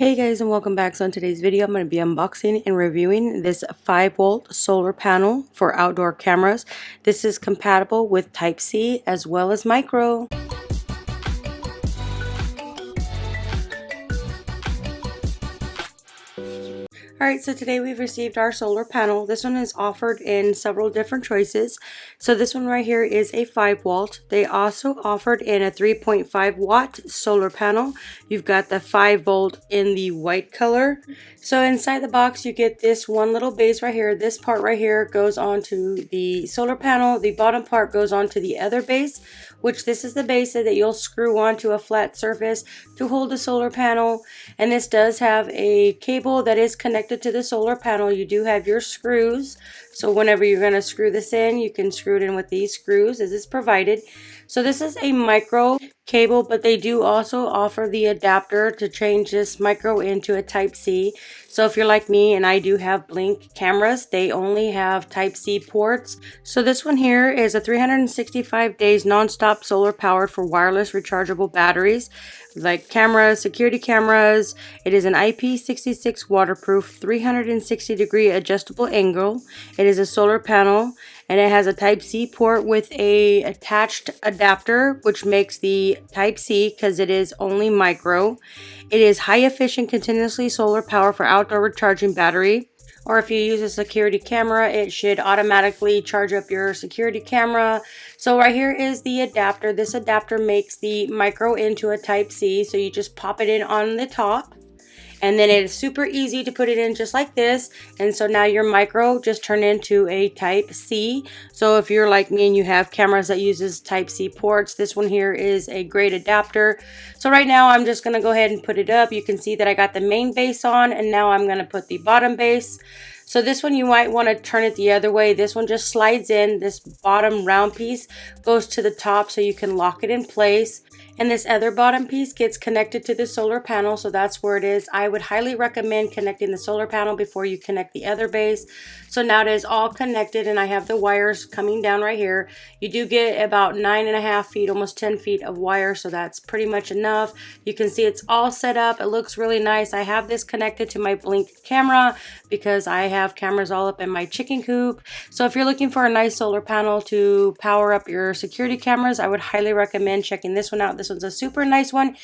Hey guys, and welcome back. So in today's video I'm going to be unboxing and reviewing this 5-volt solar panel for outdoor cameras. This is compatible with Type-C as well as micro. Alright, so today we've received our solar panel. This one is offered in several different choices. So this one right here is a 5-volt. They also offered in a 3.5 watt solar panel. You've got the 5-volt in the white color. So inside the box you get this one little base right here. This part right here goes onto the solar panel. The bottom part goes onto the other base, which this is the base that you'll screw onto a flat surface to hold the solar panel. And this does have a cable that is connected to the solar panel. You do have your screws, so whenever you're going to screw this in, you can screw it in with these screws as is provided. So this is a micro cable, but they do also offer the adapter to change this micro into a Type-C. So if you're like me and I do have Blink cameras, they only have Type-C ports. So this one here is a 365 days non-stop solar powered for wireless rechargeable batteries, like cameras, security cameras. It is an IP66 waterproof 360-degree adjustable angle. It is a solar panel and it has a Type-C port with a attached adapter, which makes the Type-C because it is only micro. It is high efficient continuously solar power for outdoor recharging battery. Or if you use a security camera, it should automatically charge up your security camera. So right here is the adapter. This adapter makes the micro into a Type-C. So you just pop it in on the top. And then it is super easy to put it in just like this. And so now your micro just turned into a Type-C. So if you're like me and you have cameras that uses Type-C ports, this one here is a great adapter. So right now I'm just going to go ahead and put it up. You can see that I got the main base on, and now I'm going to put the bottom base. So this one you might want to turn it the other way. This one just slides in. This bottom round piece goes to the top so you can lock it in place. And this other bottom piece gets connected to the solar panel, so that's where it is. I would highly recommend connecting the solar panel before you connect the other base. So now it is all connected, and I have the wires coming down right here. You do get about 9.5 feet, almost 10 feet of wire, so that's pretty much enough. You can see it's all set up. It looks really nice. I have this connected to my Blink camera because I have cameras all up in my chicken coop. So if you're looking for a nice solar panel to power up your security cameras, I would highly recommend checking this one out. This one's a super nice one.